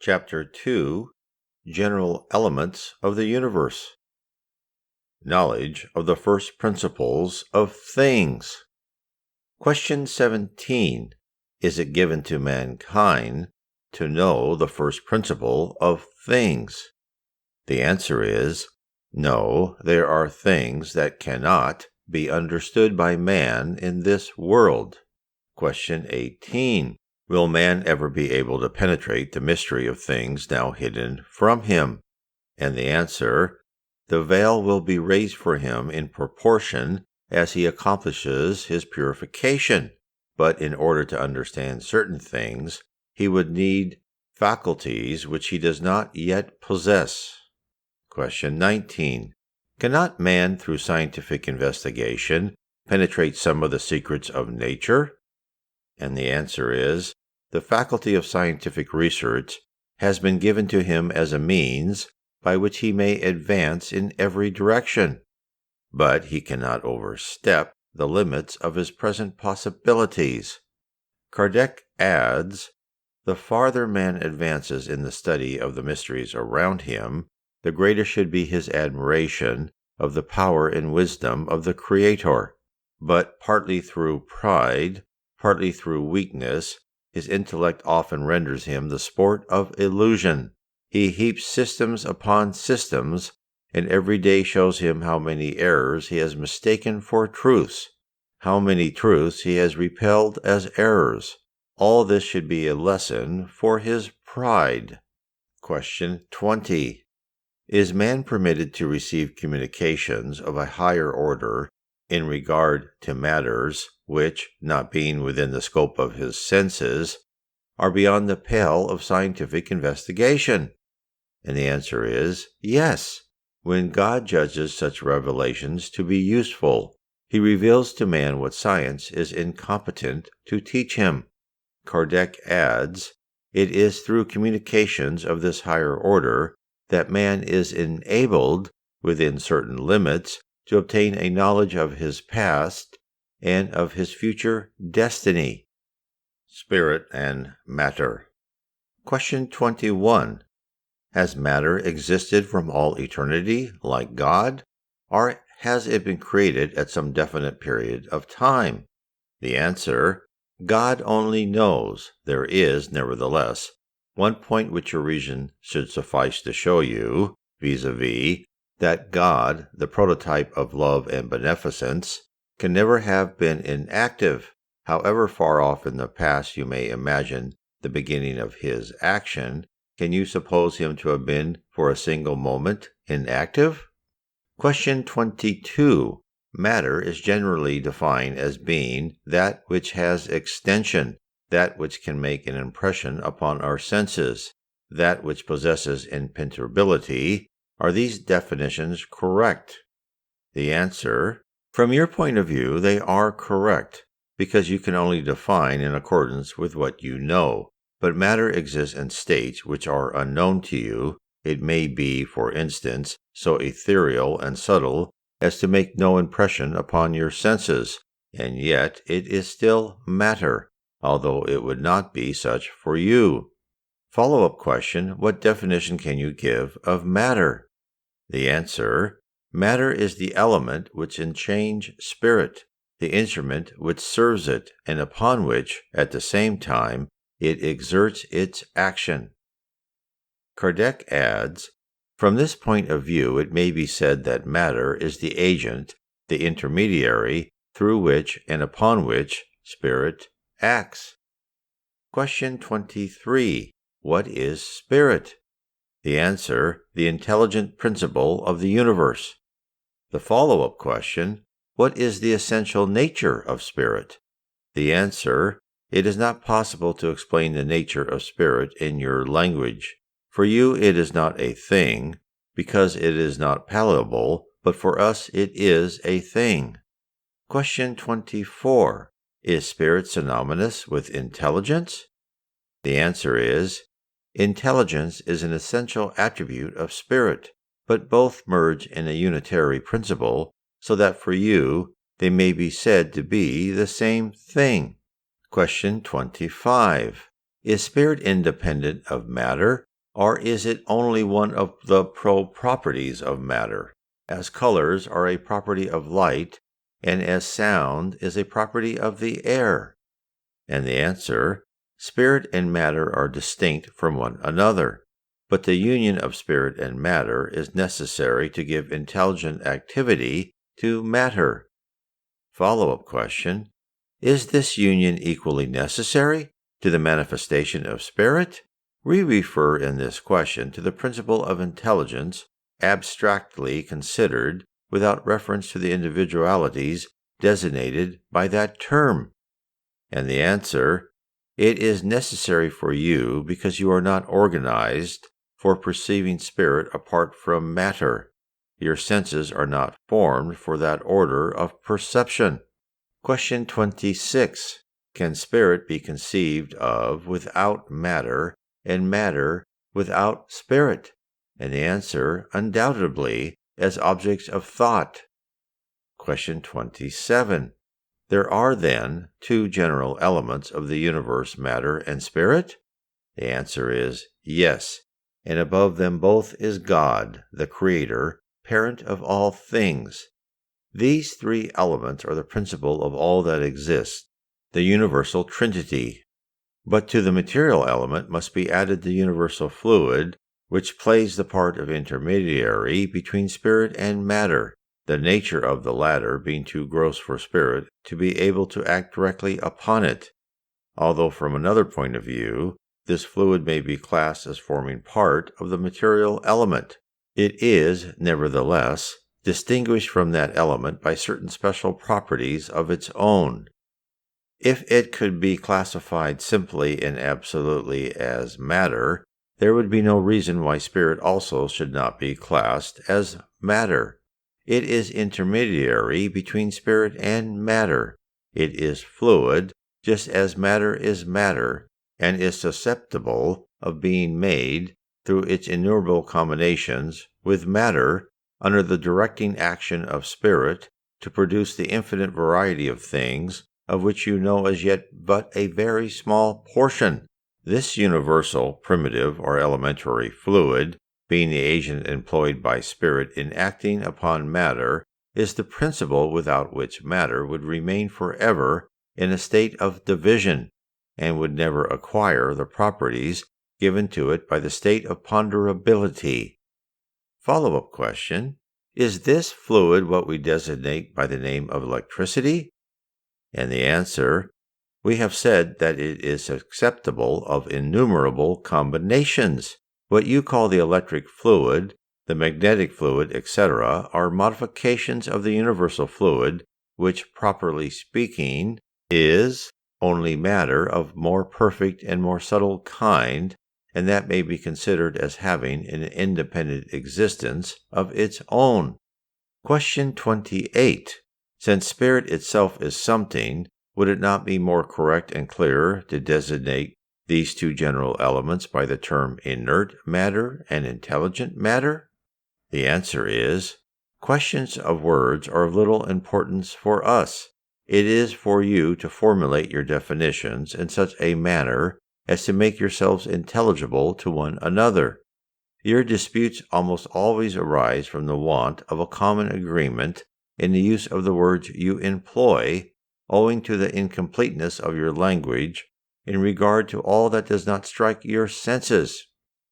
Chapter 2, General Elements of the Universe. Knowledge of the First Principles of Things. Question 17. Is it given to mankind to know the first principle of things? The answer is no, there are things that cannot be understood by man in this world. Question 18. Will man ever be able to penetrate the mystery of things now hidden from him? And the answer, the veil will be raised for him in proportion as he accomplishes his purification. But in order to understand certain things, he would need faculties which he does not yet possess. Question 19. Cannot man, through scientific investigation, penetrate some of the secrets of nature? And the answer is, the faculty of scientific research has been given to him as a means by which he may advance in every direction, but he cannot overstep the limits of his present possibilities. Kardec adds, the farther man advances in the study of the mysteries around him, the greater should be his admiration of the power and wisdom of the Creator. But partly through pride, partly through weakness, his intellect often renders him the sport of illusion. He heaps systems upon systems, and every day shows him how many errors he has mistaken for truths, how many truths he has repelled as errors. All this should be a lesson for his pride. Question 20. Is man permitted to receive communications of a higher order in regard to matters which, not being within the scope of his senses, are beyond the pale of scientific investigation? And the answer is yes. When God judges such revelations to be useful, he reveals to man what science is incompetent to teach him. Kardec adds, it is through communications of this higher order that man is enabled, within certain limits, to obtain a knowledge of his past and of his future destiny. Spirit and Matter. Question 21. Has matter existed from all eternity like God, or has it been created at some definite period of time? The answer, God only knows. There is, nevertheless, one point which your reason should suffice to show you, vis-a-vis, that God, the prototype of love and beneficence, can never have been inactive. However far off in the past you may imagine the beginning of his action, can you suppose him to have been for a single moment inactive? Question 22. Matter is generally defined as being that which has extension, that which can make an impression upon our senses, that which possesses impenetrability. Are these definitions correct? The answer, from your point of view, they are correct, because you can only define in accordance with what you know. But matter exists in states which are unknown to you. It may be, for instance, so ethereal and subtle as to make no impression upon your senses, and yet it is still matter, although it would not be such for you. Follow-up question, what definition can you give of matter? The answer, matter is the element which enchains spirit, the instrument which serves it, and upon which, at the same time, it exerts its action. Kardec adds, from this point of view it may be said that matter is the agent, the intermediary, through which and upon which spirit acts. Question 23. What is spirit? The answer, the intelligent principle of the universe. The follow-up question, what is the essential nature of spirit? The answer, it is not possible to explain the nature of spirit in your language. For you it is not a thing, because it is not palatable, but for us it is a thing. Question 24. Is spirit synonymous with intelligence? The answer is, intelligence is an essential attribute of spirit, but both merge in a unitary principle, so that for you they may be said to be the same thing. Question 25. Is spirit independent of matter, Or is it only one of the properties of matter, as colors are a property of light, and as sound is a property of the air? And the answer, spirit and matter are distinct from one another, but the union of spirit and matter is necessary to give intelligent activity to matter. Follow-up question, is this union equally necessary to the manifestation of spirit? We refer in this question to the principle of intelligence abstractly considered without reference to the individualities designated by that term. And the answer, it is necessary for you because you are not organized for perceiving spirit apart from matter. Your senses are not formed for that order of perception. Question 26. Can spirit be conceived of without matter, and matter without spirit? And the answer, undoubtedly, as objects of thought. Question 27. There are then two general elements of the universe, matter and spirit? The answer is yes, and above them both is God, the Creator, parent of all things. These three elements are the principle of all that exists, the universal Trinity. But to the material element must be added the universal fluid, which plays the part of intermediary between spirit and matter, the nature of the latter being too gross for spirit to be able to act directly upon it. Although from another point of view, this fluid may be classed as forming part of the material element, it is, nevertheless, distinguished from that element by certain special properties of its own. If it could be classified simply and absolutely as matter, there would be no reason why spirit also should not be classed as matter. It is intermediary between spirit and matter. It is fluid, just as matter is matter, and is susceptible of being made, through its innumerable combinations, with matter, under the directing action of spirit, to produce the infinite variety of things, of which you know as yet but a very small portion. This universal, primitive, or elementary fluid, being the agent employed by spirit in acting upon matter, is the principle without which matter would remain forever in a state of division, and would never acquire the properties given to it by the state of ponderability. Follow-up question, is this fluid what we designate by the name of electricity? And the answer, we have said that it is susceptible of innumerable combinations. What you call the electric fluid, the magnetic fluid, etc., are modifications of the universal fluid, which, properly speaking, is only matter of more perfect and more subtle kind, and that may be considered as having an independent existence of its own. Question 28. Since spirit itself is something, would it not be more correct and clearer to designate these two general elements by the term inert matter and intelligent matter? The answer is, questions of words are of little importance for us. It is for you to formulate your definitions in such a manner as to make yourselves intelligible to one another. Your disputes almost always arise from the want of a common agreement in the use of the words you employ, owing to the incompleteness of your language in regard to all that does not strike your senses.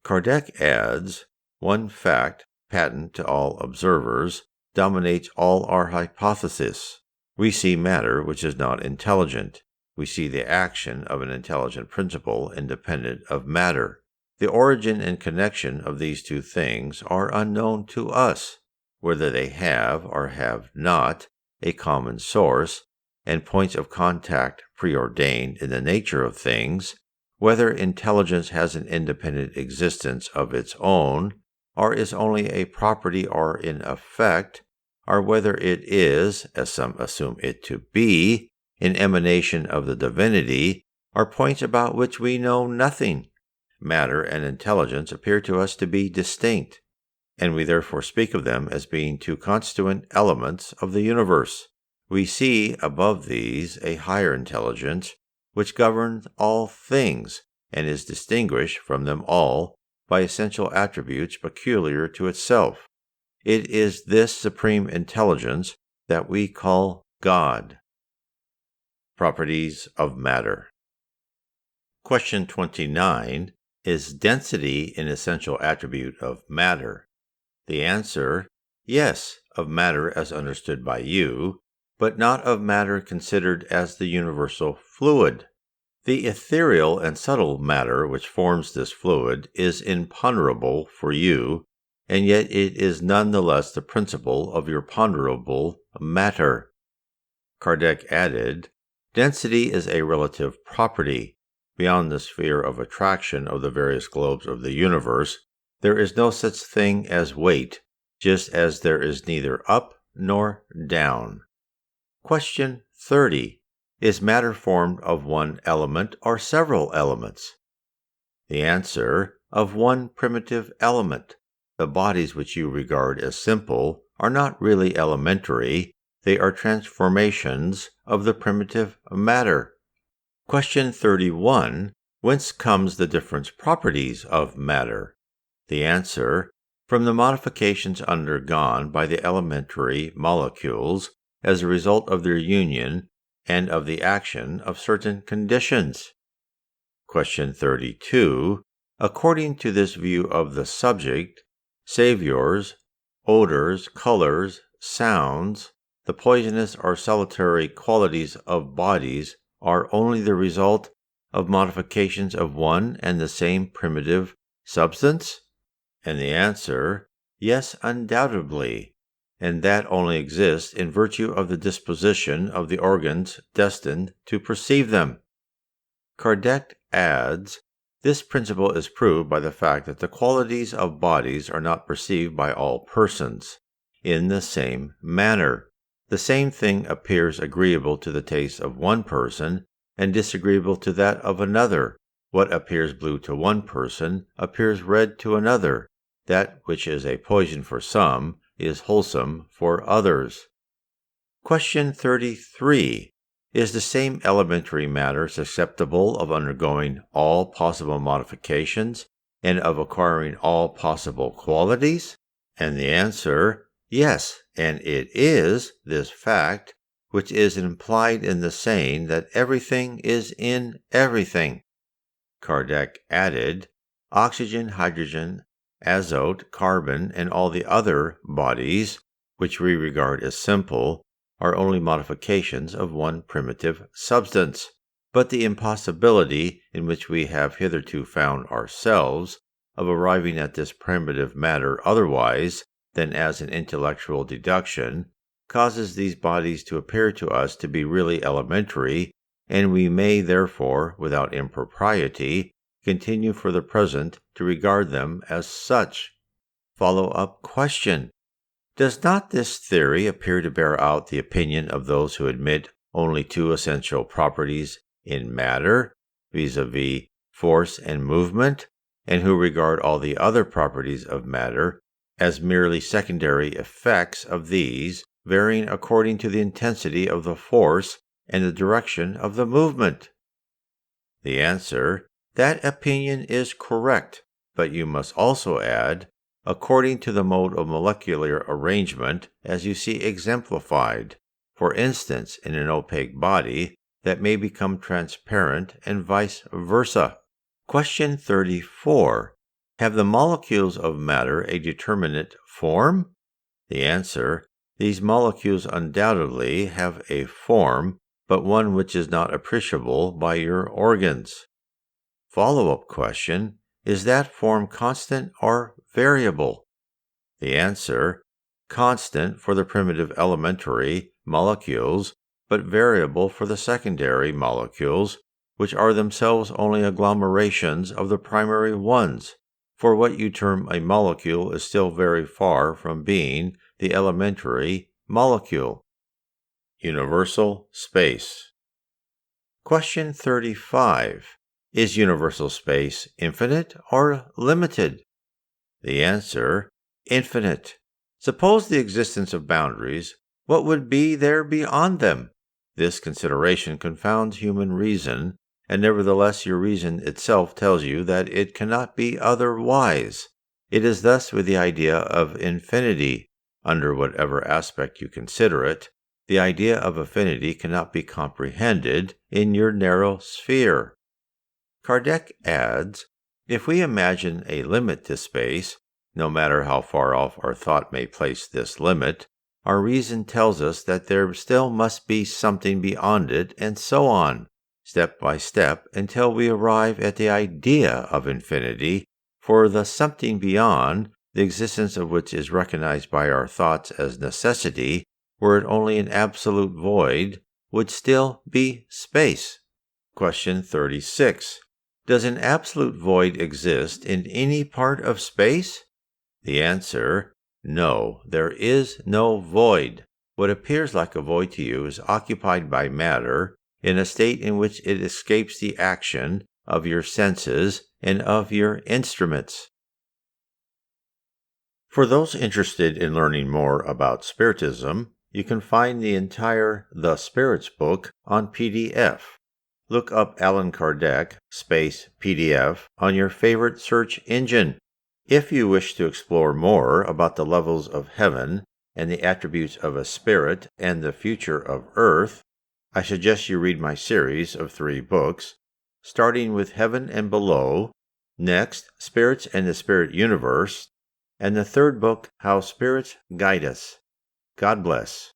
Kardec adds, one fact, patent to all observers, dominates all our hypotheses. We see matter which is not intelligent. We see the action of an intelligent principle independent of matter. The origin and connection of these two things are unknown to us, whether they have or have not a common source, and points of contact preordained in the nature of things, whether intelligence has an independent existence of its own, or is only a property or in effect, or whether it is, as some assume it to be, an emanation of the divinity, are points about which we know nothing. Matter and intelligence appear to us to be distinct, and we therefore speak of them as being two constituent elements of the universe. We see above these a higher intelligence, which governs all things, and is distinguished from them all by essential attributes peculiar to itself. It is this supreme intelligence that we call God. Properties of matter. Question 29. Is density an essential attribute of matter? The answer: yes, of matter as understood by you, but not of matter considered as the universal fluid. The ethereal and subtle matter which forms this fluid is imponderable for you, and yet it is none the less the principle of your ponderable matter. Kardec added, density is a relative property. Beyond the sphere of attraction of the various globes of the universe, there is no such thing as weight, just as there is neither up nor down. Question 30. Is matter formed of one element or several elements? The answer: of one primitive element. The bodies which you regard as simple are not really elementary, they are transformations of the primitive matter. Question 31. Whence comes the different properties of matter? The answer: from the modifications undergone by the elementary molecules as a result of their union and of the action of certain conditions. Question 32. According to this view of the subject, saviors, odors, colors, sounds, the poisonous or salutary qualities of bodies are only the result of modifications of one and the same primitive substance? And the answer: yes, undoubtedly, and that only exists in virtue of the disposition of the organs destined to perceive them. Kardec adds, this principle is proved by the fact that the qualities of bodies are not perceived by all persons in the same manner. The same thing appears agreeable to the taste of one person and disagreeable to that of another. What appears blue to one person appears red to another. That which is a poison for some is wholesome for others. Question 33. Is the same elementary matter susceptible of undergoing all possible modifications and of acquiring all possible qualities? And the answer: yes, and it is this fact which is implied in the saying that everything is in everything. Kardec added, oxygen, hydrogen, azote, carbon, and all the other bodies, which we regard as simple, are only modifications of one primitive substance. But the impossibility in which we have hitherto found ourselves of arriving at this primitive matter otherwise than as an intellectual deduction causes these bodies to appear to us to be really elementary, and we may therefore, without impropriety, continue for the present to regard them as such. Follow-up question. Does not this theory appear to bear out the opinion of those who admit only two essential properties in matter, vis-a-vis force and movement, and who regard all the other properties of matter as merely secondary effects of these, varying according to the intensity of the force and the direction of the movement? The answer: that opinion is correct, but you must also add, according to the mode of molecular arrangement as you see exemplified, for instance in an opaque body that may become transparent and vice versa. Question 34. Have the molecules of matter a determinate form? The answer: these molecules undoubtedly have a form, but one which is not appreciable by your organs. Follow-up question. Is that form constant or variable? The answer: constant for the primitive elementary molecules, but variable for the secondary molecules, which are themselves only agglomerations of the primary ones, for what you term a molecule is still very far from being the elementary molecule. Universal space. Question 35. Is universal space infinite or limited? The answer: infinite. Suppose the existence of boundaries, what would be there beyond them? This consideration confounds human reason, and nevertheless your reason itself tells you that it cannot be otherwise. It is thus with the idea of infinity. Under whatever aspect you consider it, the idea of infinity cannot be comprehended in your narrow sphere. Kardec adds, if we imagine a limit to space, no matter how far off our thought may place this limit, our reason tells us that there still must be something beyond it, and so on, step by step, until we arrive at the idea of infinity, for the something beyond, the existence of which is recognized by our thoughts as necessity, were it only an absolute void, would still be space. Question 36. Does an absolute void exist in any part of space? The answer, no, there is no void. What appears like a void to you is occupied by matter in a state in which it escapes the action of your senses and of your instruments. For those interested in learning more about Spiritism, you can find the entire The Spirits book on PDF. Look up Allan Kardec PDF on your favorite search engine. If you wish to explore more about the levels of heaven and the attributes of a spirit and the future of earth, I suggest you read my series of 3 books, starting with Heaven and Below, next Spirits and the Spirit Universe, and the 3rd book, How Spirits Guide Us. God bless.